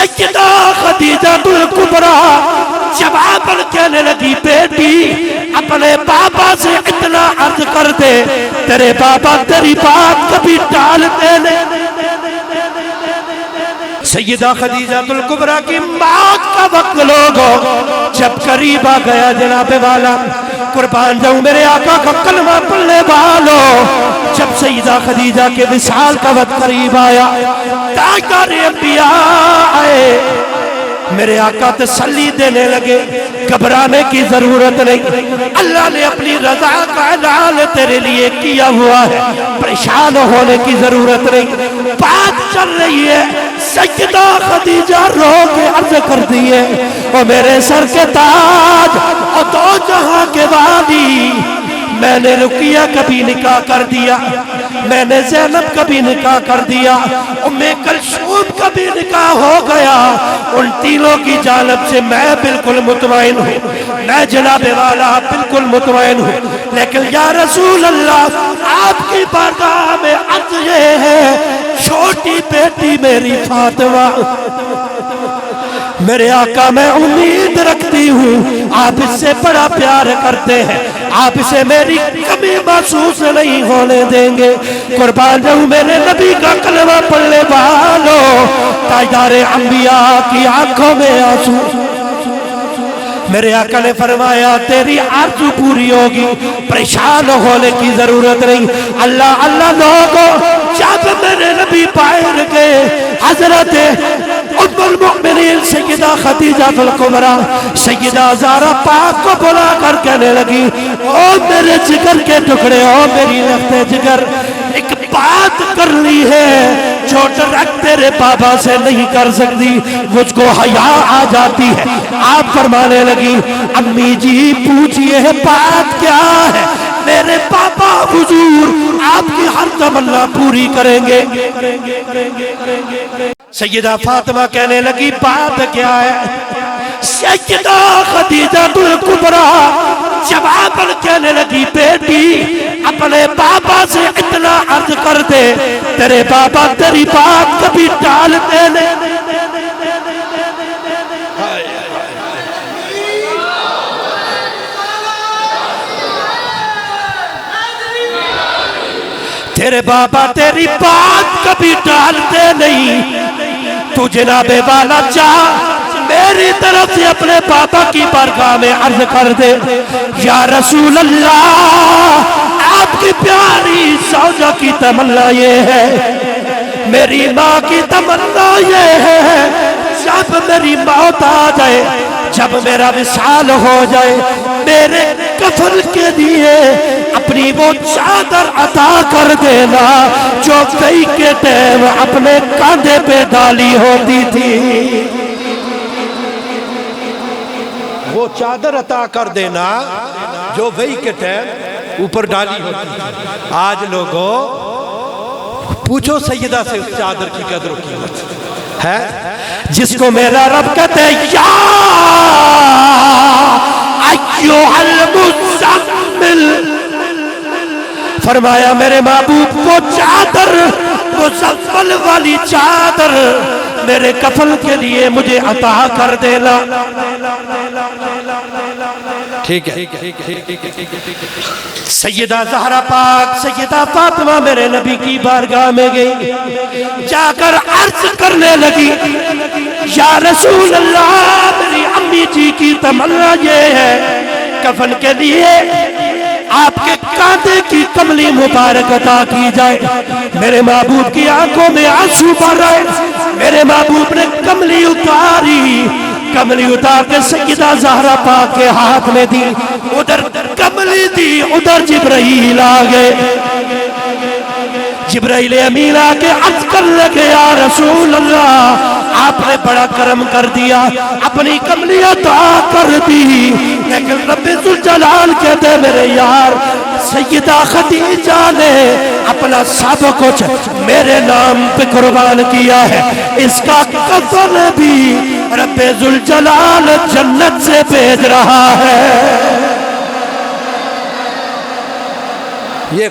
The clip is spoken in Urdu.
سیدہ خدیجہ الکبریٰ جواباً کہنے لگی بیٹی اپنے بابا سے اتنا عرض کر دے تیرے بابا تیری بات کبھی ٹالتے نہیں۔ سیدہ خدیجہ الکبریٰ کی موت کا وقت لوگوں جب قریب آ گیا جناب والا، قربان جاؤں میرے آقا کا کلمہ پڑھنے والوں، جب سیدہ خدیجہ کے وصال کا وقت قریب آیا، تاجدار انبیاء آئے، میرے آقا تسلی دینے لگے، گھبرانے کی ضرورت نہیں، اللہ نے اپنی رضا کا اعلان تیرے لیے کیا ہوا ہے، پریشان ہونے کی ضرورت نہیں۔ بات چل رہی ہے، سیدہ خدیجہ رو کے عرض کر دیے، او میرے سر کے تاج اور دو جہاں کے والی، میں نے رقیہ کبھی نکاح کر دیا، میں نے زینب کبھی نکاح کر دیا، ام کلثوم کبھی نکاح ہو گیا، ان تینوں کی جانب سے میں بالکل مطمئن ہوں، میں جناب والا بالکل مطمئن ہوں، لیکن یا رسول اللہ آپ کی بارگاہ میں عرض یہ ہے، چھوٹی بیٹی میری فاطمہ، میرے آقا میں امید رکھتی ہوں آپ اس سے بڑا پیار کرتے ہیں، آپ اسے میری کمی محسوس نہیں ہونے دیں گے۔ قربان جاؤں میرے نبی کا کلمہ پڑھنے والوں، تاجدار انبیاء کی آنکھوں میں آنسو، میرے آقا نے فرمایا تیری آرزو پوری ہوگی، پریشان ہونے کی ضرورت نہیں۔ اللہ اللہ لوگوں، جب میرے نبی باہر گئے، حضرت ام المؤمنین سیدہ خدیجہ الکبریٰ سیدہ زہرا پاک کو بلا کر کہنے لگی، او میرے جگر کے ٹکڑے، او میری لخت جگر، ایک بات کر لی ہے جو ڈائریکٹ تیرے بابا سے نہیں کر سکتی، مجھ کو حیا آ جاتی ہے۔ آپ فرمانے لگی، امی جی پوچھئے بات کیا ہے؟ میرے پاپا حضور آپ کی ہر تمنا پوری کریں گے۔ سیدہ فاطمہ کہنے لگی بات کیا ہے؟ سیدہ خدیجہ الکبریٰ جواباً کہنے لگی بیٹی اپنے بابا سے اتنا عرض کر دے تیرے بابا تیری بات کبھی ٹالتے نہیں۔ تیرے بابا تیری بات کبھی ٹالتے نہیں، تو جناب والا چاہ میری طرف سے اپنے بابا کی بارگاہ میں عرض کر دے، یا رسول اللہ آپ کی پیاری زوجہ کی تمنا یہ ہے، میری ماں کی تمنا یہ ہے، جب میری موت آ جائے، جب میرا وصال ہو جائے، میرے کفن کے لیے اپنی وہ چادر عطا کر دینا جو کئی کے ٹائم اپنے کاندھے پہ ڈالی ہوتی تھی، وہ چادر عطا کر دینا جو وہی کے ٹائم اوپر ڈالی ہوتی تھی۔ آج لوگوں پوچھو سیدہ سے اس چادر کی قدر و قیمت ہے، جس کو میرا رب کہتے ہیں یا ایھا المزمل، فرمایا میرے محبوب وہ چادر، وہ مزمل والی چادر میرے کفن کے لیے مجھے عطا کر دینا۔ ٹھیک ہے، سیدہ زہرا پاک سیدہ فاطمہ میرے نبی کی بارگاہ میں گئی، جا کر عرض کرنے لگی، یا رسول اللہ میری امی جی کی تمنا یہ ہے کفن کے لیے آپ کے کاندھے کی کملی مبارک عطا کی جائے۔ میرے محبوب کی آنکھوں میں آنسو بہہ رہے، میرے محبوب نے کملی اتاری، کملی اتار کے سیدہ زہرا پاک کے ہاتھ میں دی، ادھر کملی دی، ادھر جبرائیل آگئے، جبرائیل امین آکے عرض کر لگے، یا رسول اللہ آپ نے بڑا کرم کر دیا، اپنی کملی عطا کر دی، لیکن رب ذوالجلال کہتے میرے یار سیدہ خدیجہ نے اپنا سب کچھ میرے نام پہ قربان کیا ہے، اس کا کفن بھی رب ذوالجلال جنت سے بھیج رہا ہے۔ یہ